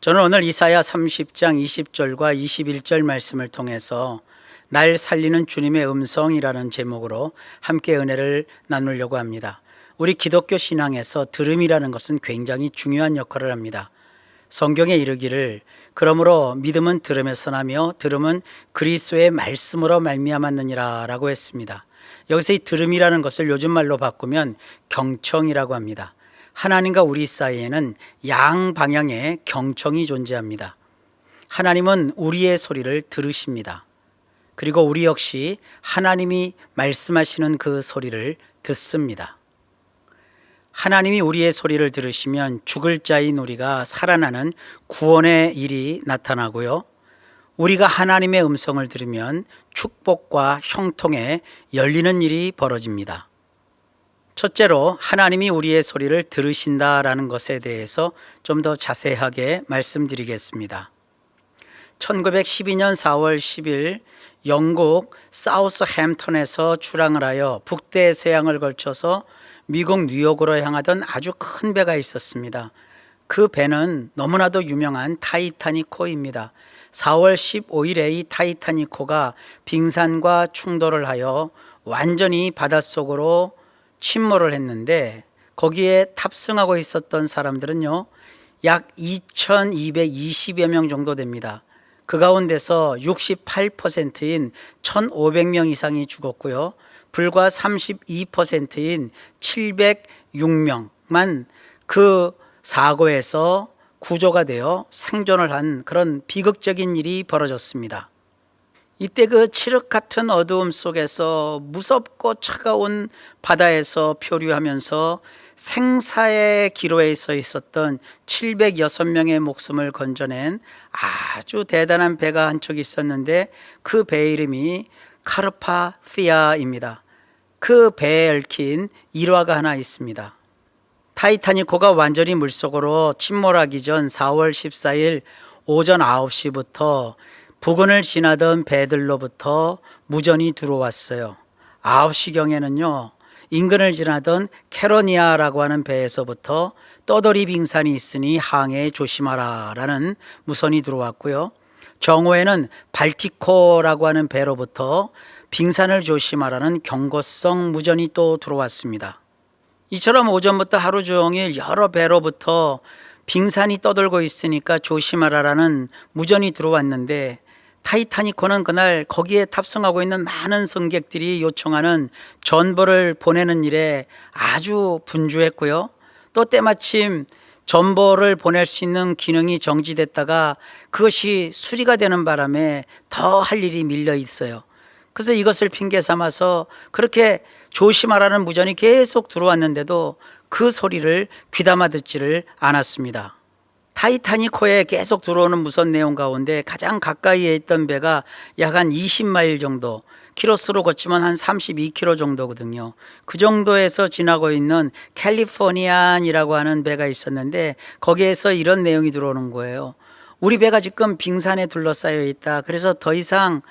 저는 오늘 이사야 30장 20절과 21절 말씀을 통해서 날 살리는 주님의 음성이라는 제목으로 함께 은혜를 나누려고 합니다. 우리 기독교 신앙에서 들음이라는 것은 굉장히 중요한 역할을 합니다. 성경에 이르기를 그러므로 믿음은 들음에서 나며 들음은 그리스도의 말씀으로 말미암았느니라 라고 했습니다. 여기서 이 들음이라는 것을 요즘 말로 바꾸면 경청이라고 합니다. 하나님과 우리 사이에는 양방향의 경청이 존재합니다. 하나님은 우리의 소리를 들으십니다. 그리고 우리 역시 하나님이 말씀하시는 그 소리를 듣습니다. 하나님이 우리의 소리를 들으시면 죽을 자인 우리가 살아나는 구원의 일이 나타나고요. 우리가 하나님의 음성을 들으면 축복과 형통에 열리는 일이 벌어집니다. 첫째로 하나님이 우리의 소리를 들으신다라는 것에 대해서 좀 더 자세하게 말씀드리겠습니다. 1912년 4월 10일 영국 사우스햄턴에서 출항을 하여 북대서양을 걸쳐서 미국 뉴욕으로 향하던 아주 큰 배가 있었습니다. 그 배는 너무나도 유명한 타이타닉호입니다. 4월 15일에 이 타이타닉호가 빙산과 충돌을 하여 완전히 바닷속으로 침몰을 했는데 거기에 탑승하고 있었던 사람들은요 약 2220여 명 정도 됩니다. 그 가운데서 68%인 1500명 이상이 죽었고요, 불과 32%인 706명만 그 사고에서 구조가 되어 생존을 한 그런 비극적인 일이 벌어졌습니다. 이때 그 칠흑 같은 어두움 속에서 무섭고 차가운 바다에서 표류하면서 생사의 기로에 서 있었던 706명의 목숨을 건져낸 아주 대단한 배가 한 척 있었는데 그 배 이름이 카르파시아입니다. 그 배에 얽힌 일화가 하나 있습니다. 타이타닉호가 완전히 물속으로 침몰하기 전 4월 14일 오전 9시부터 부근을 지나던 배들로부터 무전이 들어왔어요. 9시경에는요 인근을 지나던 캐로니아라고 하는 배에서부터 떠돌이 빙산이 있으니 항해에 조심하라 라는 무선이 들어왔고요, 정오에는 발티코라고 하는 배로부터 빙산을 조심하라는 경고성 무전이 또 들어왔습니다. 이처럼 오전부터 하루 종일 여러 배로부터 빙산이 떠돌고 있으니까 조심하라라는 무전이 들어왔는데 타이타닉호는 그날 거기에 탑승하고 있는 많은 승객들이 요청하는 전보를 보내는 일에 아주 분주했고요, 또 때마침 전보를 보낼 수 있는 기능이 정지됐다가 그것이 수리가 되는 바람에 더 할 일이 밀려 있어요. 그래서 이것을 핑계 삼아서 그렇게 조심하라는 무전이 계속 들어왔는데도 그 소리를 귀담아 듣지를 않았습니다. 타이타닉호에 계속 들어오는 무선 내용 가운데 가장 가까이에 있던 배가 약 한 20마일 정도, 키로수로 걷지만 한 32km 정도거든요. 그 정도에서 지나고 있는 캘리포니안이라고 하는 배가 있었는데 거기에서 이런 내용이 들어오는 거예요. 우리 배가 지금 빙산에 둘러싸여 있다. 그래서 더 이상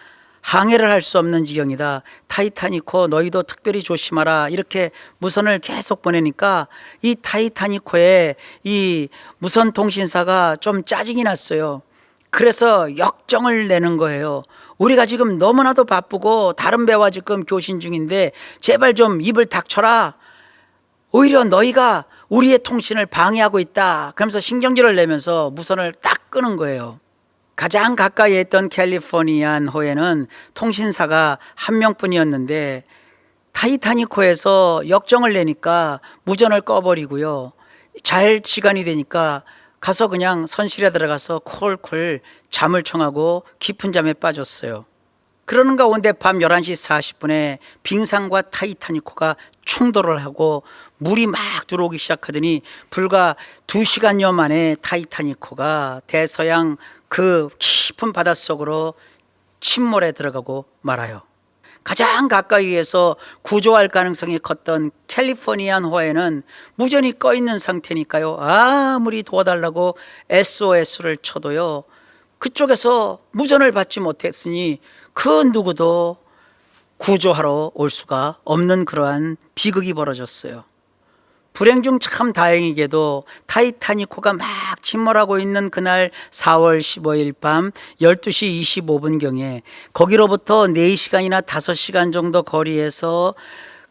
항해를 할 수 없는 지경이다. 타이타닉호 너희도 특별히 조심하라. 이렇게 무선을 계속 보내니까 이 타이타닉호의 이 무선 통신사가 좀 짜증이 났어요. 그래서 역정을 내는 거예요. 우리가 지금 너무나도 바쁘고 다른 배와 지금 교신 중인데 제발 좀 입을 닥쳐라. 오히려 너희가 우리의 통신을 방해하고 있다. 그러면서 신경질을 내면서 무선을 딱 끄는 거예요. 가장 가까이 있던 캘리포니안호에는 통신사가 한 명뿐이었는데 타이타닉호에서 역정을 내니까 무전을 꺼버리고요, 잘 시간이 되니까 가서 그냥 선실에 들어가서 콜콜 잠을 청하고 깊은 잠에 빠졌어요. 그러는 가운데 밤 11시 40분에 빙산과 타이타닉호가 충돌을 하고 물이 막 들어오기 시작하더니 불과 2시간여 만에 타이타닉호가 대서양 그 깊은 바닷속으로 침몰에 들어가고 말아요. 가장 가까이에서 구조할 가능성이 컸던 캘리포니안호에는 무전이 꺼 있는 상태니까요, 아무리 도와달라고 SOS를 쳐도요 그쪽에서 무전을 받지 못했으니 그 누구도 구조하러 올 수가 없는 그러한 비극이 벌어졌어요. 불행 중 참 다행이게도 타이타닉호가 막 침몰하고 있는 그날 4월 15일 밤 12시 25분경에 거기로부터 4시간이나 5시간 정도 거리에서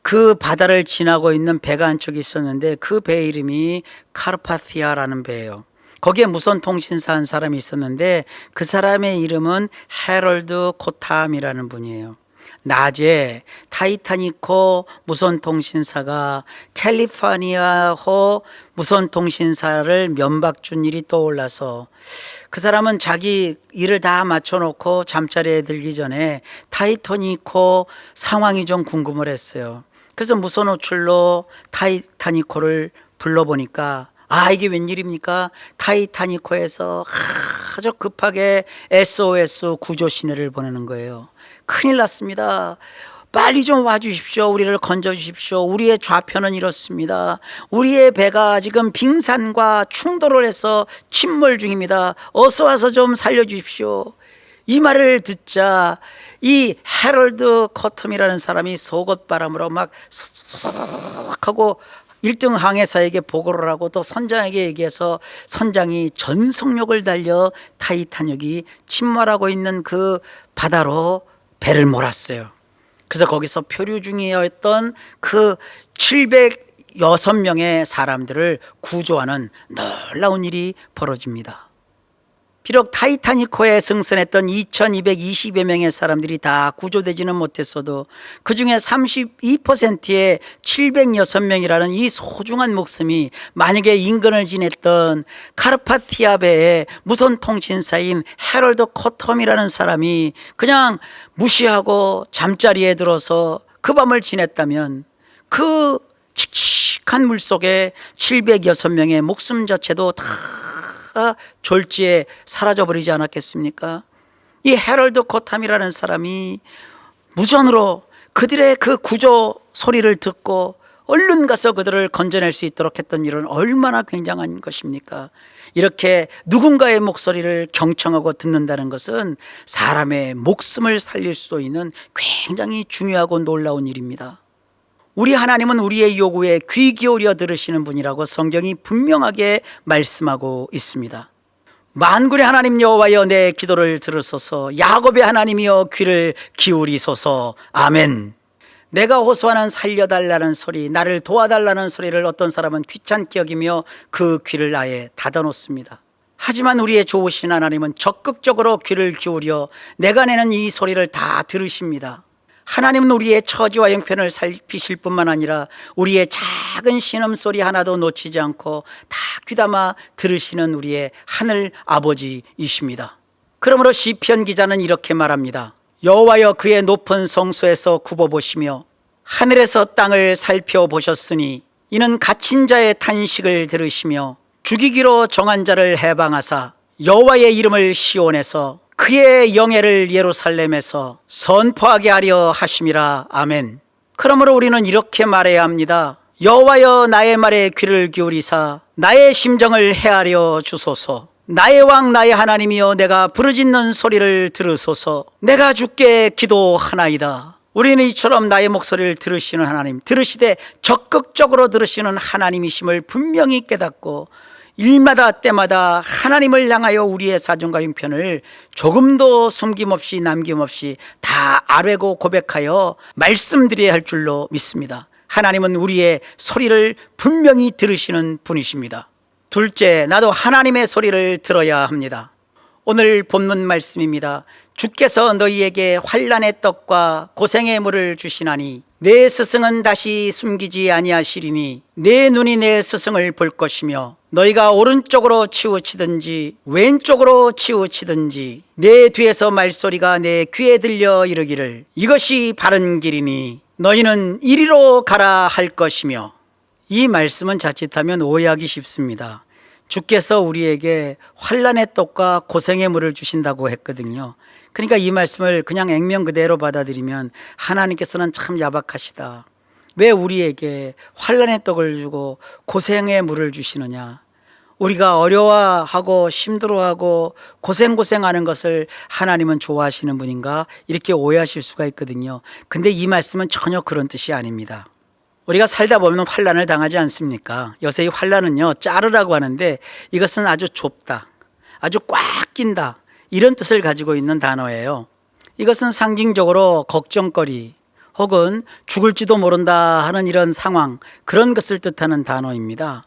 그 바다를 지나고 있는 배가 한 척이 있었는데 그 배 이름이 카르파티아라는 배예요. 거기에 무선 통신사 한 사람이 있었는데 그 사람의 이름은 해럴드 코탐이라는 분이에요. 낮에 타이타닉호 무선통신사가 캘리포니아호 무선통신사를 면박 준 일이 떠올라서 그 사람은 자기 일을 다 마쳐놓고 잠자리에 들기 전에 타이타닉호 상황이 좀 궁금을 했어요. 그래서 무선 호출로 타이타닉호를 불러보니까 이게 웬일입니까? 타이타닉호에서 아주 급하게 SOS 구조 신호를 보내는 거예요. 큰일 났습니다. 빨리 좀 와주십시오. 우리를 건져주십시오. 우리의 좌표는 이렇습니다. 우리의 배가 지금 빙산과 충돌을 해서 침몰 중입니다. 어서 와서 좀 살려주십시오. 이 말을 듣자 이 해럴드 커텀이라는 사람이 속옷바람으로 막 하고 1등 항해사에게 보고를 하고 또 선장에게 얘기해서 선장이 전속력을 달려 타이타닉이 침몰하고 있는 그 바다로 배를 몰았어요. 그래서 거기서 표류 중이었던 그 706명의 사람들을 구조하는 놀라운 일이 벌어집니다. 비록 타이타닉호에 승선했던 2220여 명의 사람들이 다 구조되지는 못했어도 그 중에 32%의 706명이라는 이 소중한 목숨이 만약에 인근을 지냈던 카르파티아 배의 무선 통신사인 해럴드 코텀이라는 사람이 그냥 무시하고 잠자리에 들어서 그 밤을 지냈다면 그 칙칙한 물속에 706명의 목숨 자체도 다 졸지에 사라져버리지 않았겠습니까? 이 해럴드 코탐이라는 사람이 무전으로 그들의 그 구조 소리를 듣고 얼른 가서 그들을 건져낼 수 있도록 했던 일은 얼마나 굉장한 것입니까? 이렇게 누군가의 목소리를 경청하고 듣는다는 것은 사람의 목숨을 살릴 수 있는 굉장히 중요하고 놀라운 일입니다. 우리 하나님은 우리의 요구에 귀 기울여 들으시는 분이라고 성경이 분명하게 말씀하고 있습니다. 만군의 하나님 여호와여 내 기도를 들으소서. 야곱의 하나님이여 귀를 기울이소서. 아멘. 내가 호소하는 살려달라는 소리, 나를 도와달라는 소리를 어떤 사람은 귀찮게 여기며 그 귀를 아예 닫아놓습니다. 하지만 우리의 좋으신 하나님은 적극적으로 귀를 기울여 내가 내는 이 소리를 다 들으십니다. 하나님은 우리의 처지와 형편을 살피실 뿐만 아니라 우리의 작은 신음소리 하나도 놓치지 않고 다 귀담아 들으시는 우리의 하늘 아버지이십니다. 그러므로 시편 기자는 이렇게 말합니다. 여호와여 그의 높은 성소에서 굽어보시며 하늘에서 땅을 살펴보셨으니 이는 갇힌 자의 탄식을 들으시며 죽이기로 정한 자를 해방하사 여호와의 이름을 시온에서 그의 영예를 예루살렘에서 선포하게 하려 하심이라. 아멘. 그러므로 우리는 이렇게 말해야 합니다. 여호와여 나의 말에 귀를 기울이사 나의 심정을 헤아려 주소서. 나의 왕 나의 하나님이여 내가 부르짖는 소리를 들으소서. 내가 주께 기도하나이다. 우리는 이처럼 나의 목소리를 들으시는 하나님, 들으시되 적극적으로 들으시는 하나님이심을 분명히 깨닫고 일마다 때마다 하나님을 향하여 우리의 사정과 형편을 조금도 숨김없이 남김없이 다 아뢰고 고백하여 말씀드려야 할 줄로 믿습니다. 하나님은 우리의 소리를 분명히 들으시는 분이십니다. 둘째, 나도 하나님의 소리를 들어야 합니다. 오늘 본문 말씀입니다. 주께서 너희에게 환난의 떡과 고생의 물을 주시나니 내 스승은 다시 숨기지 아니하시리니 내 눈이 내 스승을 볼 것이며 너희가 오른쪽으로 치우치든지 왼쪽으로 치우치든지 내 뒤에서 말소리가 내 귀에 들려 이르기를 이것이 바른 길이니 너희는 이리로 가라 할 것이며. 이 말씀은 자칫하면 오해하기 쉽습니다. 주께서 우리에게 환난의 떡과 고생의 물을 주신다고 했거든요. 그러니까 이 말씀을 그냥 액면 그대로 받아들이면 하나님께서는 참 야박하시다. 왜 우리에게 환난의 떡을 주고 고생의 물을 주시느냐. 우리가 어려워하고 힘들어하고 고생하는 것을 하나님은 좋아하시는 분인가 이렇게 오해하실 수가 있거든요. 근데 이 말씀은 전혀 그런 뜻이 아닙니다. 우리가 살다 보면 환난을 당하지 않습니까? 요새 이 환난은요, 짜르라고 하는데 이것은 아주 좁다, 아주 꽉 낀다, 이런 뜻을 가지고 있는 단어예요. 이것은 상징적으로 걱정거리 혹은 죽을지도 모른다 하는 이런 상황, 그런 것을 뜻하는 단어입니다.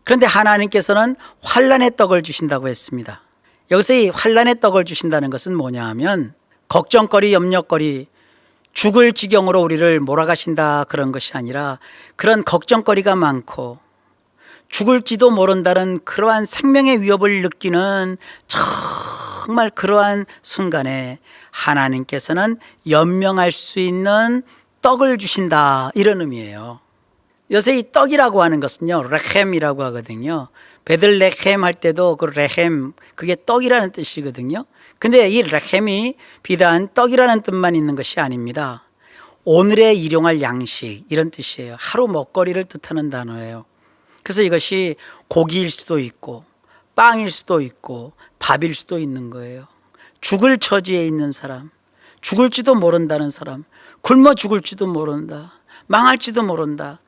그런데 하나님께서는 환난의 떡을 주신다고 했습니다. 여기서 이 환난의 떡을 주신다는 것은 뭐냐 하면 걱정거리, 염려거리, 죽을 지경으로 우리를 몰아가신다 그런 것이 아니라 그런 걱정거리가 많고 죽을지도 모른다는 그러한 생명의 위협을 느끼는 정말 그러한 순간에 하나님께서는 연명할 수 있는 떡을 주신다, 이런 의미예요. 요새 이 떡이라고 하는 것은요, 레헴이라고 하거든요. 베들레헴 할 때도 그 레헴, 그게 떡이라는 뜻이거든요. 근데 이 레헴이 비단 떡이라는 뜻만 있는 것이 아닙니다. 오늘의 일용할 양식, 이런 뜻이에요. 하루 먹거리를 뜻하는 단어예요. 그래서 이것이 고기일 수도 있고 빵일 수도 있고 밥일 수도 있는 거예요. 죽을 처지에 있는 사람, 죽을지도 모른다는 사람, 굶어 죽을지도 모른다, 망할지도 모른다,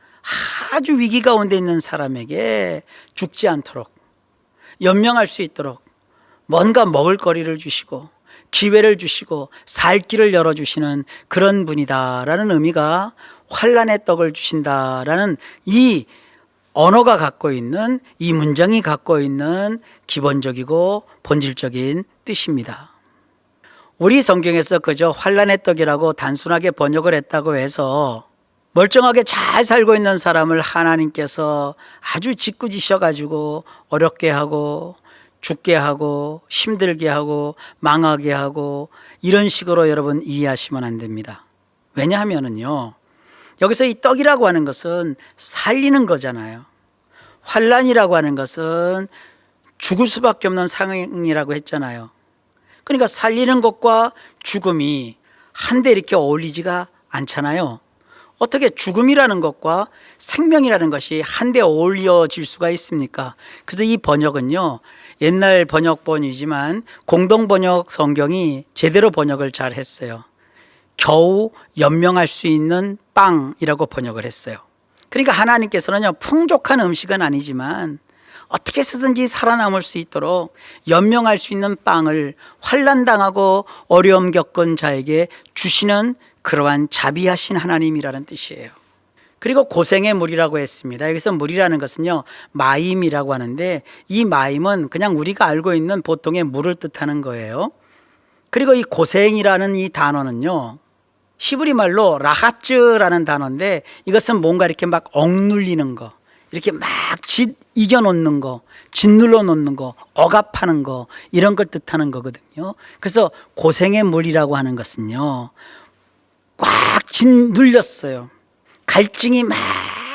아주 위기 가운데 있는 사람에게 죽지 않도록, 연명할 수 있도록 뭔가 먹을 거리를 주시고 기회를 주시고 살 길을 열어주시는 그런 분이다라는 의미가 환난의 떡을 주신다라는 이 언어가 갖고 있는, 이 문장이 갖고 있는 기본적이고 본질적인 뜻입니다. 우리 성경에서 그저 환난의 떡이라고 단순하게 번역을 했다고 해서 멀쩡하게 잘 살고 있는 사람을 하나님께서 아주 짓궂으셔가지고 어렵게 하고 죽게 하고 힘들게 하고 망하게 하고 이런 식으로 여러분 이해하시면 안 됩니다. 왜냐하면요, 여기서 이 떡이라고 하는 것은 살리는 거잖아요. 환난이라고 하는 것은 죽을 수밖에 없는 상황이라고 했잖아요. 그러니까 살리는 것과 죽음이 한데 이렇게 어울리지가 않잖아요. 어떻게 죽음이라는 것과 생명이라는 것이 한데 어울려질 수가 있습니까? 그래서 이 번역은요, 옛날 번역본이지만 공동번역 성경이 제대로 번역을 잘 했어요. 겨우 연명할 수 있는 빵이라고 번역을 했어요. 그러니까 하나님께서는요, 풍족한 음식은 아니지만 어떻게 쓰든지 살아남을 수 있도록 연명할 수 있는 빵을 환난당하고 어려움 겪은 자에게 주시는 그러한 자비하신 하나님이라는 뜻이에요. 그리고 고생의 물이라고 했습니다. 여기서 물이라는 것은요, 마임이라고 하는데 이 마임은 그냥 우리가 알고 있는 보통의 물을 뜻하는 거예요. 그리고 이 고생이라는 이 단어는요, 히브리 말로 라하츠라는 단어인데 이것은 뭔가 이렇게 막 억눌리는 거, 이렇게 막 이겨놓는 거, 짓눌러 놓는 거, 억압하는 거, 이런 걸 뜻하는 거거든요. 그래서 고생의 물이라고 하는 것은요, 꽉 짓눌렸어요. 갈증이 막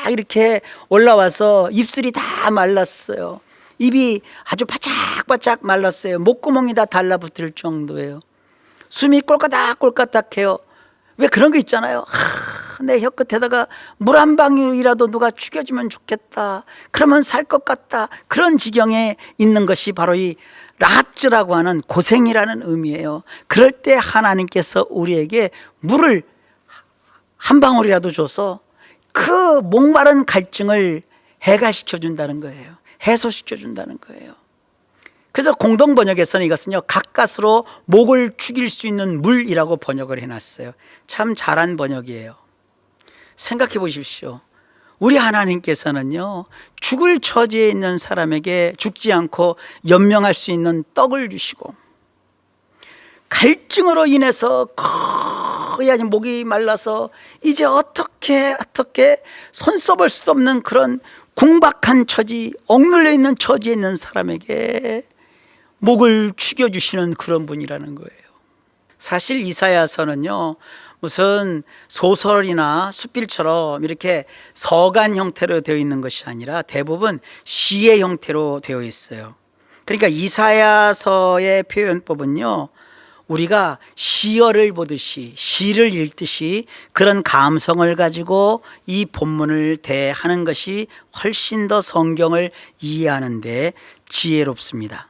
이렇게 올라와서 입술이 다 말랐어요. 입이 아주 바짝바짝 말랐어요. 목구멍이 다 달라붙을 정도예요. 숨이 꼴까닥꼴까닥해요. 왜 그런 거 있잖아요. 내 혀끝에다가 물 한 방울이라도 누가 죽여주면 좋겠다, 그러면 살 것 같다, 그런 지경에 있는 것이 바로 이 라하츠라고 하는 고생이라는 의미예요. 그럴 때 하나님께서 우리에게 물을 한 방울이라도 줘서 그 목마른 갈증을 해갈시켜 준다는 거예요. 해소시켜 준다는 거예요. 그래서 공동번역에서는 이것은요, 가까스로 목을 죽일 수 있는 물이라고 번역을 해놨어요. 참 잘한 번역이에요. 생각해 보십시오. 우리 하나님께서는요, 죽을 처지에 있는 사람에게 죽지 않고 연명할 수 있는 떡을 주시고, 갈증으로 인해서 거의 아주 목이 말라서 이제 어떻게 손 써볼 수 없는 그런 궁박한 처지, 억눌려 있는 처지에 있는 사람에게 목을 죽여주시는 그런 분이라는 거예요. 사실 이사야서는요, 무슨 소설이나 수필처럼 이렇게 서간 형태로 되어 있는 것이 아니라 대부분 시의 형태로 되어 있어요. 그러니까 이사야서의 표현법은요, 우리가 시어를 보듯이, 시를 읽듯이 그런 감성을 가지고 이 본문을 대하는 것이 훨씬 더 성경을 이해하는 데 지혜롭습니다.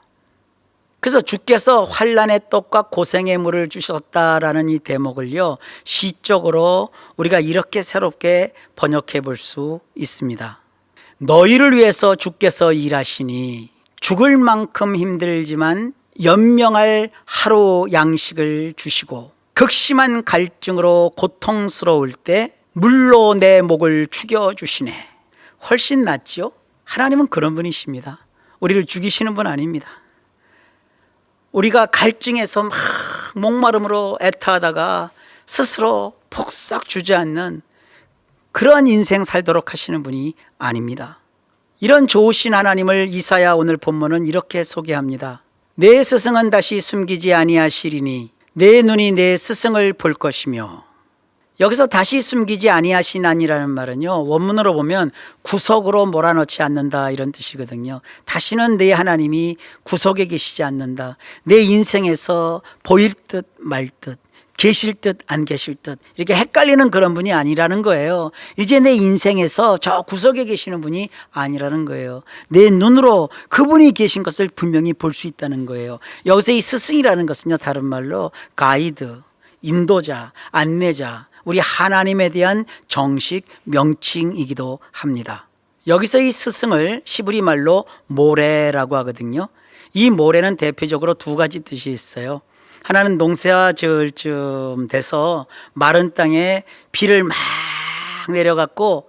그래서 주께서 환난의 떡과 고생의 물을 주셨다라는 이 대목을요, 시적으로 우리가 이렇게 새롭게 번역해 볼 수 있습니다. 너희를 위해서 주께서 일하시니 죽을 만큼 힘들지만 연명할 하루 양식을 주시고 극심한 갈증으로 고통스러울 때 물로 내 목을 죽여주시네. 훨씬 낫지요? 하나님은 그런 분이십니다. 우리를 죽이시는 분 아닙니다. 우리가 갈증에서 막 목마름으로 애타하다가 스스로 폭삭 주저앉는 그런 인생 살도록 하시는 분이 아닙니다. 이런 좋으신 하나님을 이사야 오늘 본문은 이렇게 소개합니다. 내 스승은 다시 숨기지 아니하시리니 내 눈이 내 스승을 볼 것이며. 여기서 다시 숨기지 아니하시나니라는 말은요, 원문으로 보면 구석으로 몰아넣지 않는다 이런 뜻이거든요. 다시는 내 하나님이 구석에 계시지 않는다. 내 인생에서 보일 듯 말 듯, 계실 듯 안 계실 듯 이렇게 헷갈리는 그런 분이 아니라는 거예요. 이제 내 인생에서 저 구석에 계시는 분이 아니라는 거예요. 내 눈으로 그분이 계신 것을 분명히 볼 수 있다는 거예요. 여기서 이 스승이라는 것은요, 다른 말로 가이드, 인도자, 안내자, 우리 하나님에 대한 정식 명칭이기도 합니다. 여기서 이 스승을 시브리 말로 모래라고 하거든요. 이 모래는 대표적으로 두 가지 뜻이 있어요. 하나는 농사 지을 쯤 돼서 마른 땅에 비를 막 내려갖고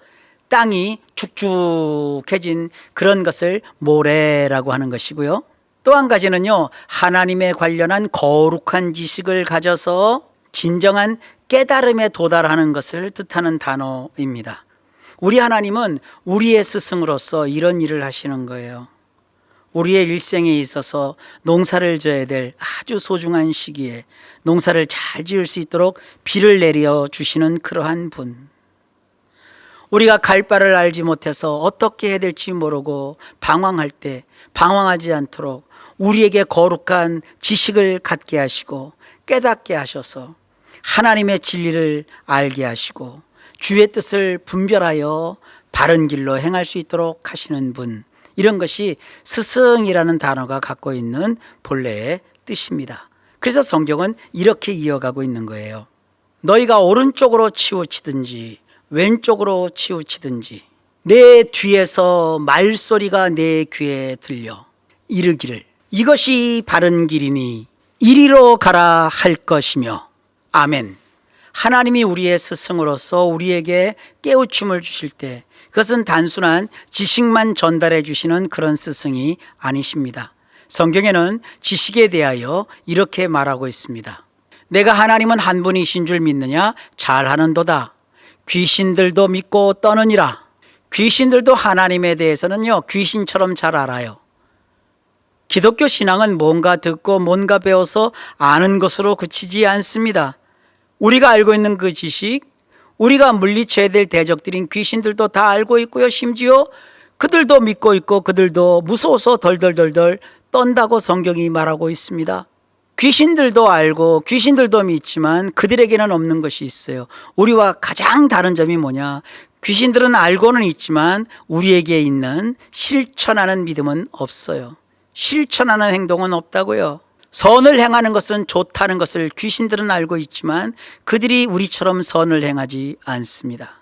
땅이 축축해진 그런 것을 모래라고 하는 것이고요. 또 한 가지는요, 하나님에 관련한 거룩한 지식을 가져서 진정한 깨달음에 도달하는 것을 뜻하는 단어입니다. 우리 하나님은 우리의 스승으로서 이런 일을 하시는 거예요. 우리의 일생에 있어서 농사를 져야 될 아주 소중한 시기에 농사를 잘 지을 수 있도록 비를 내려 주시는 그러한 분. 우리가 갈 바를 알지 못해서 어떻게 해야 될지 모르고 방황할 때 방황하지 않도록 우리에게 거룩한 지식을 갖게 하시고 깨닫게 하셔서 하나님의 진리를 알게 하시고 주의 뜻을 분별하여 바른 길로 행할 수 있도록 하시는 분, 이런 것이 스승이라는 단어가 갖고 있는 본래의 뜻입니다. 그래서 성경은 이렇게 이어가고 있는 거예요. 너희가 오른쪽으로 치우치든지 왼쪽으로 치우치든지 내 뒤에서 말소리가 내 귀에 들려 이르기를 이것이 바른 길이니 이리로 가라 할 것이며. 아멘. 하나님이 우리의 스승으로서 우리에게 깨우침을 주실 때 그것은 단순한 지식만 전달해 주시는 그런 스승이 아니십니다. 성경에는 지식에 대하여 이렇게 말하고 있습니다. 내가 하나님은 한 분이신 줄 믿느냐? 잘하는도다. 귀신들도 믿고 떠느니라. 귀신들도 하나님에 대해서는요, 귀신처럼 잘 알아요. 기독교 신앙은 뭔가 듣고 뭔가 배워서 아는 것으로 그치지 않습니다. 우리가 알고 있는 그 지식, 우리가 물리쳐야 될 대적들인 귀신들도 다 알고 있고요. 심지어 그들도 믿고 있고 그들도 무서워서 덜덜덜덜 떤다고 성경이 말하고 있습니다. 귀신들도 알고 귀신들도 믿지만 그들에게는 없는 것이 있어요. 우리와 가장 다른 점이 뭐냐? 귀신들은 알고는 있지만 우리에게 있는 실천하는 믿음은 없어요. 실천하는 행동은 없다고요. 선을 행하는 것은 좋다는 것을 귀신들은 알고 있지만 그들이 우리처럼 선을 행하지 않습니다.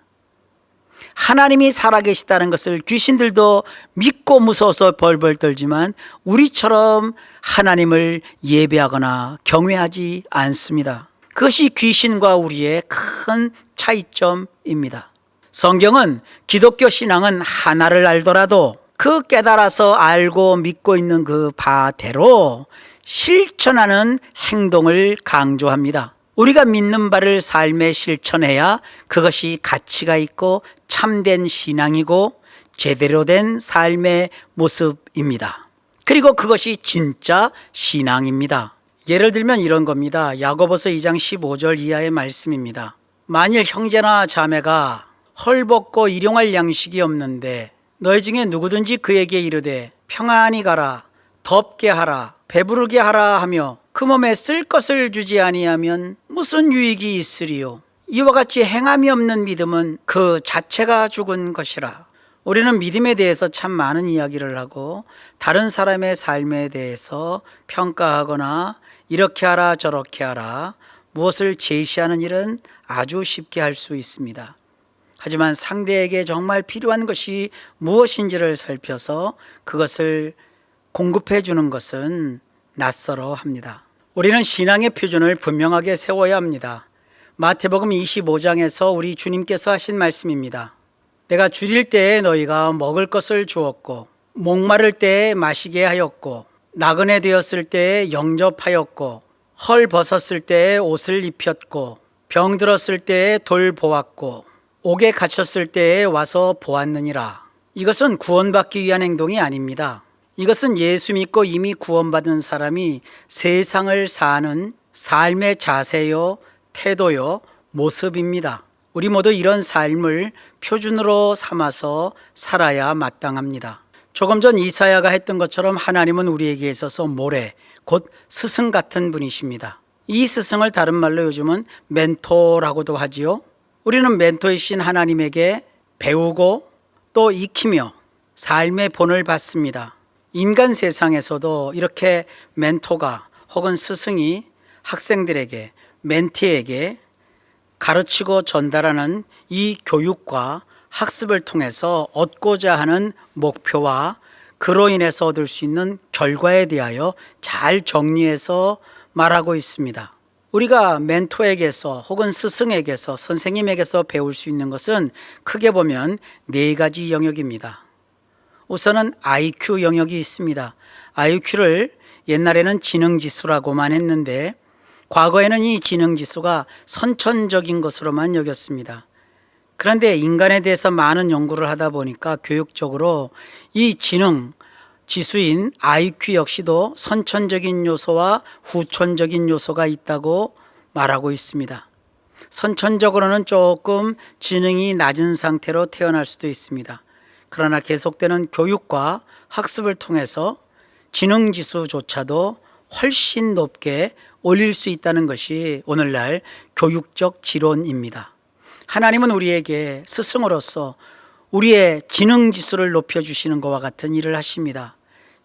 하나님이 살아계시다는 것을 귀신들도 믿고 무서워서 벌벌 떨지만 우리처럼 하나님을 예배하거나 경외하지 않습니다. 그것이 귀신과 우리의 큰 차이점입니다. 성경은 기독교 신앙은 하나를 알더라도 그 깨달아서 알고 믿고 있는 그 바대로 실천하는 행동을 강조합니다. 우리가 믿는 바를 삶에 실천해야 그것이 가치가 있고 참된 신앙이고 제대로 된 삶의 모습입니다. 그리고 그것이 진짜 신앙입니다. 예를 들면 이런 겁니다. 야고보서 2장 15절 이하의 말씀입니다. 만일 형제나 자매가 헐벗고 일용할 양식이 없는데 너희 중에 누구든지 그에게 이르되 평안히 가라, 덥게 하라, 배부르게 하라 하며 그 몸에 쓸 것을 주지 아니하면 무슨 유익이 있으리요? 이와 같이 행함이 없는 믿음은 그 자체가 죽은 것이라. 우리는 믿음에 대해서 참 많은 이야기를 하고 다른 사람의 삶에 대해서 평가하거나 이렇게 하라 저렇게 하라 무엇을 제시하는 일은 아주 쉽게 할 수 있습니다. 하지만 상대에게 정말 필요한 것이 무엇인지를 살펴서 그것을 공급해 주는 것은 낯설어 합니다. 우리는 신앙의 표준을 분명하게 세워야 합니다. 마태복음 25장에서 우리 주님께서 하신 말씀입니다. 내가 줄일 때에 너희가 먹을 것을 주었고 목마를 때에 마시게 하였고 나그네 되었을 때에 영접하였고 헐 벗었을 때에 옷을 입혔고 병 들었을 때에 돌보았고 옥에 갇혔을 때에 와서 보았느니라. 이것은 구원받기 위한 행동이 아닙니다. 이것은 예수 믿고 이미 구원받은 사람이 세상을 사는 삶의 자세요, 태도요, 모습입니다. 우리 모두 이런 삶을 표준으로 삼아서 살아야 마땅합니다. 조금 전 이사야가 했던 것처럼 하나님은 우리에게 있어서 모래, 곧 스승 같은 분이십니다. 이 스승을 다른 말로 요즘은 멘토라고도 하지요. 우리는 멘토이신 하나님에게 배우고 또 익히며 삶의 본을 받습니다. 인간 세상에서도 이렇게 멘토가 혹은 스승이 학생들에게, 멘티에게 가르치고 전달하는 이 교육과 학습을 통해서 얻고자 하는 목표와 그로 인해서 얻을 수 있는 결과에 대하여 잘 정리해서 말하고 있습니다. 우리가 멘토에게서 혹은 스승에게서 선생님에게서 배울 수 있는 것은 크게 보면 4가지 영역입니다. 우선은 IQ 영역이 있습니다. IQ를 옛날에는 지능지수라고만 했는데 과거에는 이 지능지수가 선천적인 것으로만 여겼습니다. 그런데 인간에 대해서 많은 연구를 하다 보니까 교육적으로 이 지능 지수인 IQ 역시도 선천적인 요소와 후천적인 요소가 있다고 말하고 있습니다. 선천적으로는 조금 지능이 낮은 상태로 태어날 수도 있습니다. 그러나 계속되는 교육과 학습을 통해서 지능 지수조차도 훨씬 높게 올릴 수 있다는 것이 오늘날 교육적 지론입니다. 하나님은 우리에게 스승으로서 우리의 지능 지수를 높여주시는 것과 같은 일을 하십니다.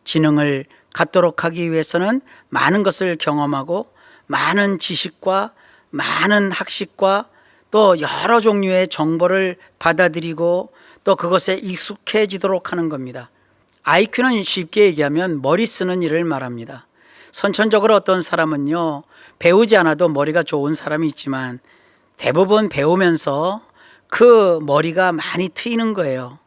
지능을 갖도록 하기 위해서는 많은 것을 경험하고 많은 지식과 많은 학식과 또 여러 종류의 정보를 받아들이고 또 그것에 익숙해지도록 하는 겁니다. IQ는 쉽게 얘기하면 머리 쓰는 일을 말합니다. 선천적으로 어떤 사람은요, 배우지 않아도 머리가 좋은 사람이 있지만 대부분 배우면서 그 머리가 많이 트이는 거예요.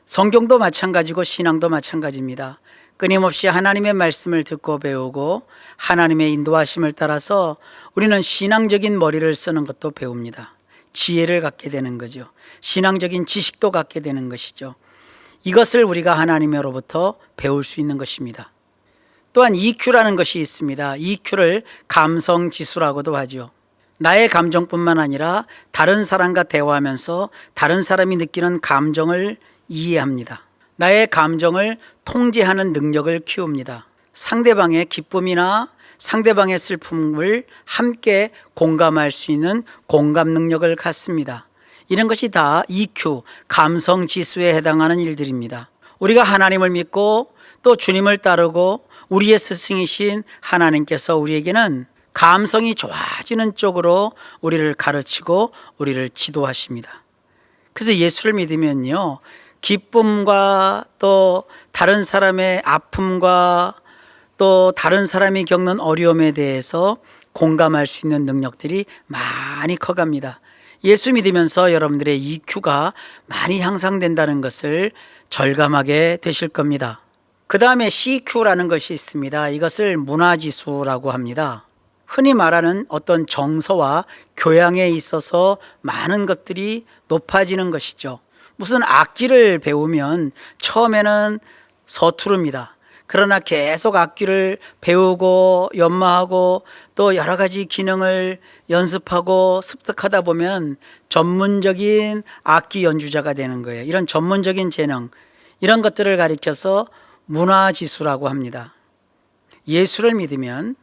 성경도 마찬가지고 신앙도 마찬가지입니다. 끊임없이 하나님의 말씀을 듣고 배우고 하나님의 인도하심을 따라서 우리는 신앙적인 머리를 쓰는 것도 배웁니다. 지혜를 갖게 되는 거죠. 신앙적인 지식도 갖게 되는 것이죠. 이것을 우리가 하나님으로부터 배울 수 있는 것입니다. 또한 EQ라는 것이 있습니다. EQ를 감성지수라고도 하죠. 나의 감정뿐만 아니라 다른 사람과 대화하면서 다른 사람이 느끼는 감정을 이해합니다. 나의 감정을 통제하는 능력을 키웁니다. 상대방의 기쁨이나 상대방의 슬픔을 함께 공감할 수 있는 공감 능력을 갖습니다. 이런 것이 다 EQ, 감성지수에 해당하는 일들입니다. 우리가 하나님을 믿고 또 주님을 따르고 우리의 스승이신 하나님께서 우리에게는 감성이 좋아지는 쪽으로 우리를 가르치고 우리를 지도하십니다. 그래서 예수를 믿으면요, 기쁨과 또 다른 사람의 아픔과 또 다른 사람이 겪는 어려움에 대해서 공감할 수 있는 능력들이 많이 커갑니다. 예수 믿으면서 여러분들의 EQ가 많이 향상된다는 것을 절감하게 되실 겁니다. 그 다음에 CQ라는 것이 있습니다. 이것을 문화지수라고 합니다. 흔히 말하는 어떤 정서와 교양에 있어서 많은 것들이 높아지는 것이죠. 무슨 악기를 배우면 처음에는 서투릅니다. 그러나 계속 악기를 배우고 연마하고 또 여러 가지 기능을 연습하고 습득하다 보면 전문적인 악기 연주자가 되는 거예요. 이런 전문적인 재능, 이런 것들을 가리켜서 문화지수라고 합니다. 예수를 믿으면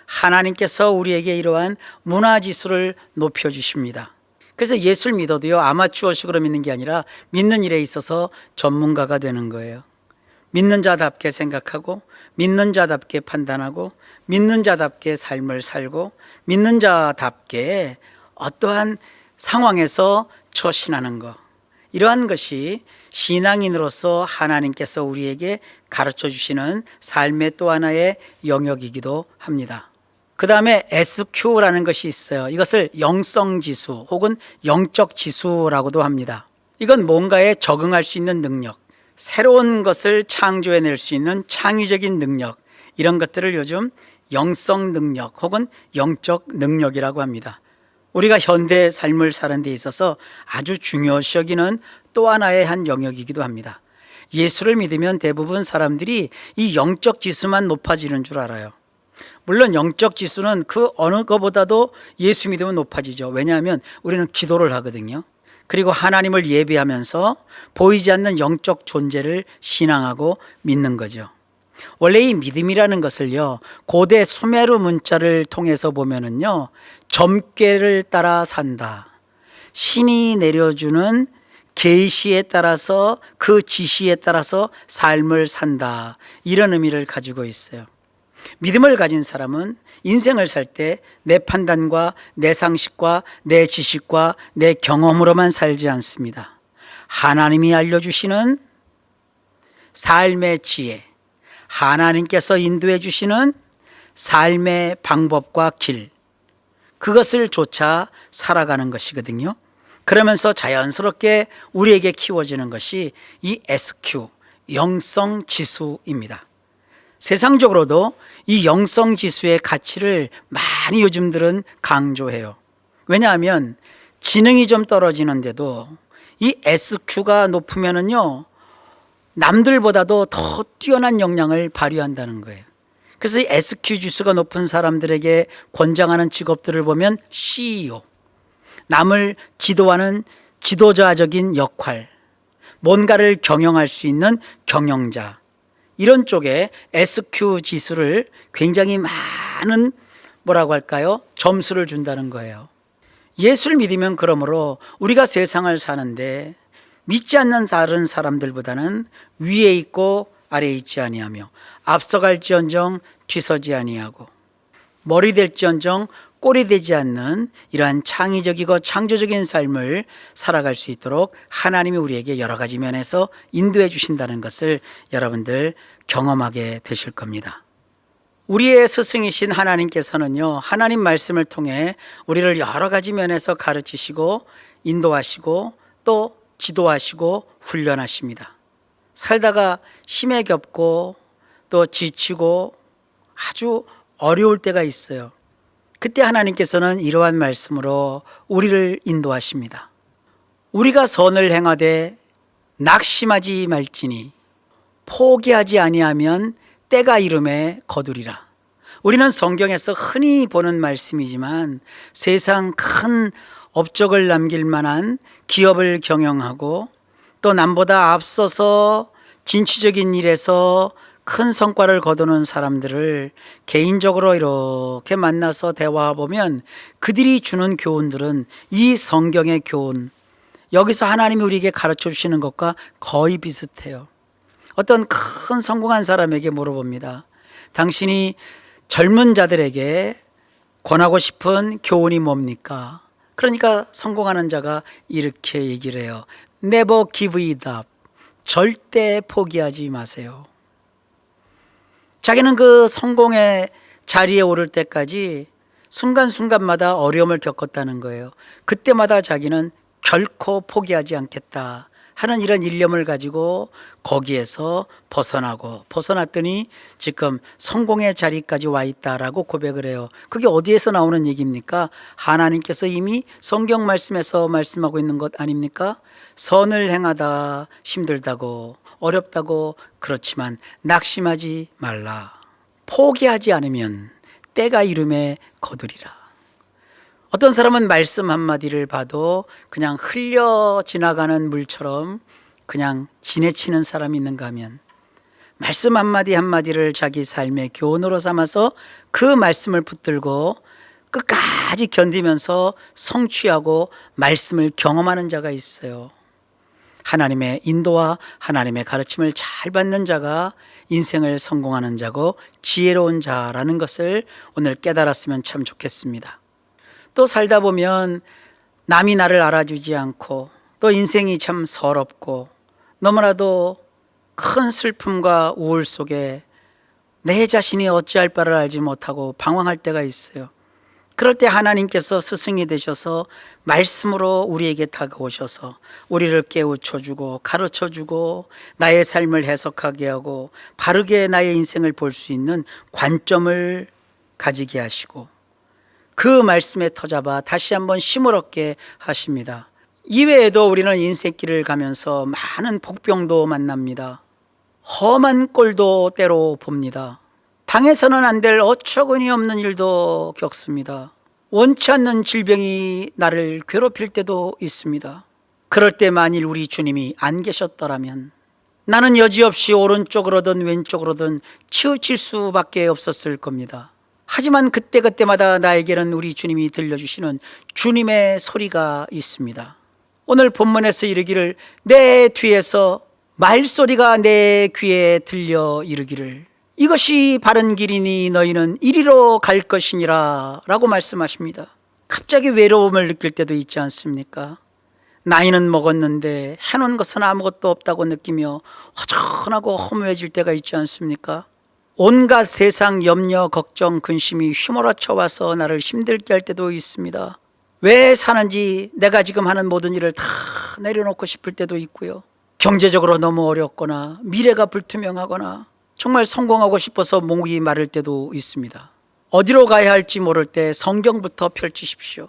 하나님께서 우리에게 이러한 문화지수를 높여주십니다. 그래서 예수를 믿어도요, 아마추어식으로 믿는 게 아니라 믿는 일에 있어서 전문가가 되는 거예요. 믿는 자답게 생각하고, 믿는 자답게 판단하고, 믿는 자답게 삶을 살고, 믿는 자답게 어떠한 상황에서 처신하는 것. 이러한 것이 신앙인으로서 하나님께서 우리에게 가르쳐 주시는 삶의 또 하나의 영역이기도 합니다. 그 다음에 SQ라는 것이 있어요. 이것을 영성지수 혹은 영적지수라고도 합니다. 이건 뭔가에 적응할 수 있는 능력, 새로운 것을 창조해낼 수 있는 창의적인 능력, 이런 것들을 요즘 영성 능력 혹은 영적 능력이라고 합니다. 우리가 현대 삶을 사는 데 있어서 아주 중요시 여기는 또 하나의 한 영역이기도 합니다. 예수를 믿으면 대부분 사람들이 이 영적 지수만 높아지는 줄 알아요. 물론 영적 지수는 그 어느 것보다도 예수 믿으면 높아지죠. 왜냐하면 우리는 기도를 하거든요. 그리고 하나님을 예배하면서 보이지 않는 영적 존재를 신앙하고 믿는 거죠. 원래 이 믿음이라는 것을요, 고대 수메르 문자를 통해서 보면은요, 점괘를 따라 산다. 신이 내려주는 계시에 따라서, 그 지시에 따라서 삶을 산다. 이런 의미를 가지고 있어요. 믿음을 가진 사람은 인생을 살 때 내 판단과 내 상식과 내 지식과 내 경험으로만 살지 않습니다. 하나님이 알려주시는 삶의 지혜, 하나님께서 인도해 주시는 삶의 방법과 길, 그것을 쫓아 살아가는 것이거든요. 그러면서 자연스럽게 우리에게 키워지는 것이 이 SQ, 영성 지수입니다. 세상적으로도 이 영성 지수의 가치를 많이 요즘들은 강조해요. 왜냐하면 지능이 좀 떨어지는데도 이 SQ가 높으면은요, 남들보다도 더 뛰어난 역량을 발휘한다는 거예요. 그래서 이 SQ 지수가 높은 사람들에게 권장하는 직업들을 보면 CEO, 남을 지도하는 지도자적인 역할, 뭔가를 경영할 수 있는 경영자, 이런 쪽에 SQ 지수를 굉장히 많은 뭐라고 할까요? 점수를 준다는 거예요. 예수를 믿으면 그러므로 우리가 세상을 사는데 믿지 않는 다른 사람들보다는 위에 있고 아래에 있지 아니하며 앞서갈지언정 뒤서지 아니하고 머리 될지언정 꼴이 되지 않는 이러한 창의적이고 창조적인 삶을 살아갈 수 있도록 하나님이 우리에게 여러 가지 면에서 인도해 주신다는 것을 여러분들 경험하게 되실 겁니다. 우리의 스승이신 하나님께서는요, 하나님 말씀을 통해 우리를 여러 가지 면에서 가르치시고 인도하시고 또 지도하시고 훈련하십니다. 살다가 심해 겹고 또 지치고 아주 어려울 때가 있어요. 그때 하나님께서는 이러한 말씀으로 우리를 인도하십니다. 우리가 선을 행하되 낙심하지 말지니 포기하지 아니하면 때가 이름에 거두리라. 우리는 성경에서 흔히 보는 말씀이지만 세상 큰 업적을 남길 만한 기업을 경영하고 또 남보다 앞서서 진취적인 일에서 큰 성과를 거두는 사람들을 개인적으로 이렇게 만나서 대화해보면 그들이 주는 교훈들은 이 성경의 교훈, 여기서 하나님이 우리에게 가르쳐 주시는 것과 거의 비슷해요. 어떤 큰 성공한 사람에게 물어봅니다. 당신이 젊은 자들에게 권하고 싶은 교훈이 뭡니까? 그러니까 성공하는 자가 이렇게 얘기를 해요. Never give it up. 절대 포기하지 마세요. 자기는 그 성공의 자리에 오를 때까지 순간순간마다 어려움을 겪었다는 거예요. 그때마다 자기는 결코 포기하지 않겠다 하는 이런 일념을 가지고 거기에서 벗어났더니 지금 성공의 자리까지 와 있다라고 고백을 해요. 그게 어디에서 나오는 얘기입니까? 하나님께서 이미 성경 말씀에서 말씀하고 있는 것 아닙니까? 선을 행하다 힘들다고 어렵다고, 그렇지만 낙심하지 말라. 포기하지 않으면 때가 이름에 거두리라. 어떤 사람은 말씀 한마디를 봐도 그냥 흘려 지나가는 물처럼 그냥 지내치는 사람이 있는가 하면 말씀 한마디 한마디를 자기 삶의 교훈으로 삼아서 그 말씀을 붙들고 끝까지 견디면서 성취하고 말씀을 경험하는 자가 있어요. 하나님의 인도와 하나님의 가르침을 잘 받는 자가 인생을 성공하는 자고 지혜로운 자라는 것을 오늘 깨달았으면 참 좋겠습니다. 또 살다 보면 남이 나를 알아주지 않고 또 인생이 참 서럽고 너무나도 큰 슬픔과 우울 속에 내 자신이 어찌할 바를 알지 못하고 방황할 때가 있어요. 그럴 때 하나님께서 스승이 되셔서 말씀으로 우리에게 다가오셔서 우리를 깨우쳐주고 가르쳐주고 나의 삶을 해석하게 하고 바르게 나의 인생을 볼 수 있는 관점을 가지게 하시고 그 말씀에 터잡아 다시 한번 힘을 얻게 하십니다. 이외에도 우리는 인생길을 가면서 많은 복병도 만납니다. 험한 꼴도 때로 봅니다. 당해서는 안 될 어처구니 없는 일도 겪습니다. 원치 않는 질병이 나를 괴롭힐 때도 있습니다. 그럴 때 만일 우리 주님이 안 계셨더라면 나는 여지없이 오른쪽으로든 왼쪽으로든 치우칠 수밖에 없었을 겁니다. 하지만 그때그때마다 나에게는 우리 주님이 들려주시는 주님의 소리가 있습니다. 오늘 본문에서 이르기를 내 뒤에서 말소리가 내 귀에 들려 이르기를 이것이 바른 길이니 너희는 이리로 갈 것이니라 라고 말씀하십니다. 갑자기 외로움을 느낄 때도 있지 않습니까? 나이는 먹었는데 해놓은 것은 아무것도 없다고 느끼며 허전하고 허무해질 때가 있지 않습니까? 온갖 세상 염려, 걱정, 근심이 휘몰아쳐 와서 나를 힘들게 할 때도 있습니다. 왜 사는지 내가 지금 하는 모든 일을 다 내려놓고 싶을 때도 있고요. 경제적으로 너무 어렵거나 미래가 불투명하거나 정말 성공하고 싶어서 목이 마를 때도 있습니다. 어디로 가야 할지 모를 때 성경부터 펼치십시오.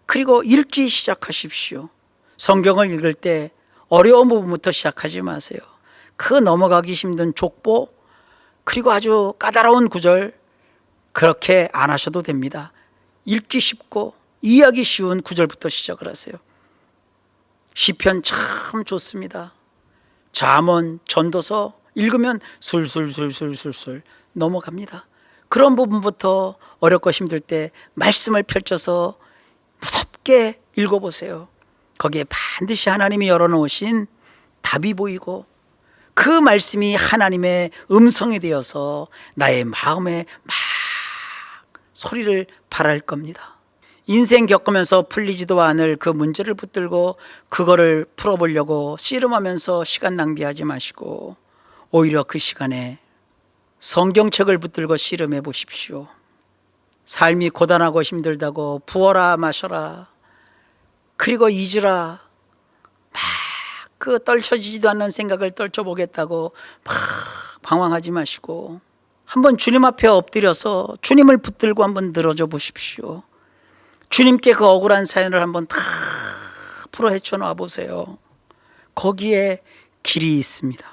그리고 읽기 시작하십시오. 성경을 읽을 때 어려운 부분부터 시작하지 마세요. 그 넘어가기 힘든 족보 그리고 아주 까다로운 구절 그렇게 안 하셔도 됩니다. 읽기 쉽고 이해하기 쉬운 구절부터 시작을 하세요. 시편 참 좋습니다. 잠언, 전도서 읽으면 술술술술술술 넘어갑니다. 그런 부분부터 어렵고 힘들 때 말씀을 펼쳐서 무섭게 읽어보세요. 거기에 반드시 하나님이 열어놓으신 답이 보이고 그 말씀이 하나님의 음성이 되어서 나의 마음에 막 소리를 발할 겁니다. 인생 겪으면서 풀리지도 않을 그 문제를 붙들고 그거를 풀어보려고 씨름하면서 시간 낭비하지 마시고 오히려 그 시간에 성경책을 붙들고 씨름해 보십시오. 삶이 고단하고 힘들다고 부어라 마셔라 그리고 잊으라 막 그 떨쳐지지도 않는 생각을 떨쳐보겠다고 막 방황하지 마시고 한번 주님 앞에 엎드려서 주님을 붙들고 한번 늘어져 보십시오. 주님께 그 억울한 사연을 한번 다 풀어 헤쳐놔 보세요. 거기에 길이 있습니다.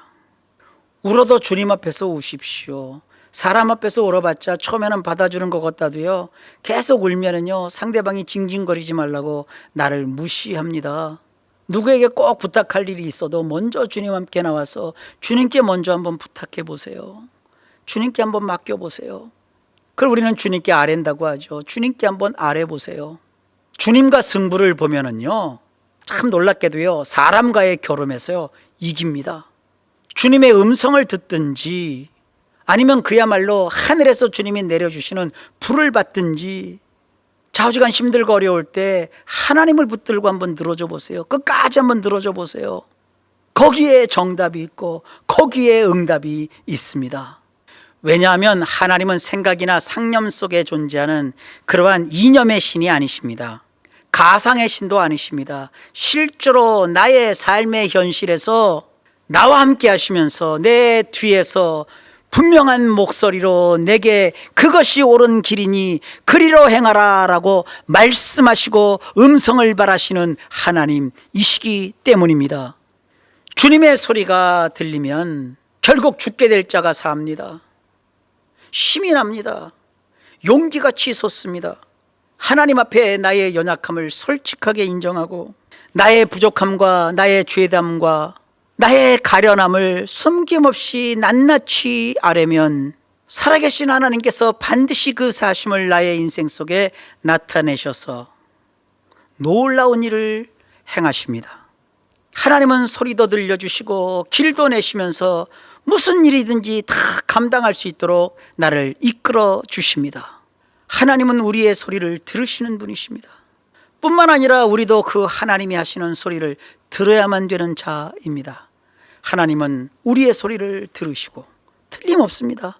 울어도 주님 앞에서 우십시오. 사람 앞에서 울어봤자 처음에는 받아주는 것 같다도요 계속 울면은요 상대방이 징징거리지 말라고 나를 무시합니다. 누구에게 꼭 부탁할 일이 있어도 먼저 주님 함께 나와서 주님께 먼저 한번 부탁해 보세요. 주님께 한번 맡겨 보세요. 그걸 우리는 주님께 아랜다고 하죠. 주님께 한번 아뢰 보세요. 주님과 승부를 보면은요 참 놀랍게도요 사람과의 겨rum에서요 이깁니다. 주님의 음성을 듣든지 아니면 그야말로 하늘에서 주님이 내려주시는 불을 받든지 좌우지간 힘들고 어려울 때 하나님을 붙들고 한번 늘어져 보세요. 끝까지 한번 늘어져 보세요. 거기에 정답이 있고 거기에 응답이 있습니다. 왜냐하면 하나님은 생각이나 상념 속에 존재하는 그러한 이념의 신이 아니십니다. 가상의 신도 아니십니다. 실제로 나의 삶의 현실에서 나와 함께 하시면서 내 뒤에서 분명한 목소리로 내게 그것이 옳은 길이니 그리로 행하라 라고 말씀하시고 음성을 발하시는 하나님이시기 때문입니다. 주님의 소리가 들리면 결국 죽게 될 자가 삽니다. 힘이 납니다. 용기가 치솟습니다. 하나님 앞에 나의 연약함을 솔직하게 인정하고 나의 부족함과 나의 죄담과 나의 가련함을 숨김없이 낱낱이 아뢰면 살아계신 하나님께서 반드시 그 사심을 나의 인생 속에 나타내셔서 놀라운 일을 행하십니다. 하나님은 소리도 들려주시고 길도 내시면서 무슨 일이든지 다 감당할 수 있도록 나를 이끌어 주십니다. 하나님은 우리의 소리를 들으시는 분이십니다. 뿐만 아니라 우리도 그 하나님이 하시는 소리를 들어야만 되는 자입니다. 하나님은 우리의 소리를 들으시고 틀림없습니다.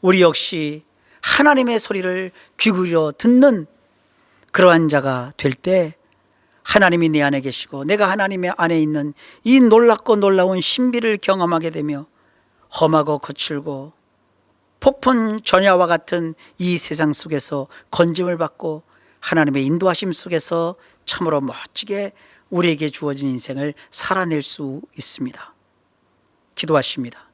우리 역시 하나님의 소리를 귀 기울여 듣는 그러한 자가 될 때 하나님이 내 안에 계시고 내가 하나님의 안에 있는 이 놀랍고 놀라운 신비를 경험하게 되며 험하고 거칠고 폭풍 전야와 같은 이 세상 속에서 건짐을 받고 하나님의 인도하심 속에서 참으로 멋지게 우리에게 주어진 인생을 살아낼 수 있습니다. 기도하십니다.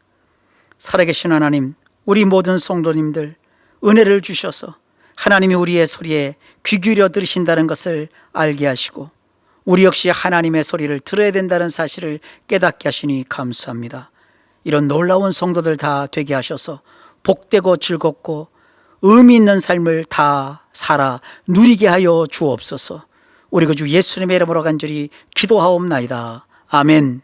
살아계신 하나님, 우리 모든 성도님들 은혜를 주셔서 하나님이 우리의 소리에 귀 기울여 들으신다는 것을 알게 하시고 우리 역시 하나님의 소리를 들어야 된다는 사실을 깨닫게 하시니 감사합니다. 이런 놀라운 성도들 다 되게 하셔서 복되고 즐겁고 의미 있는 삶을 다 살아 누리게 하여 주옵소서. 우리 그 주 예수님의 이름으로 간절히 기도하옵나이다. 아멘.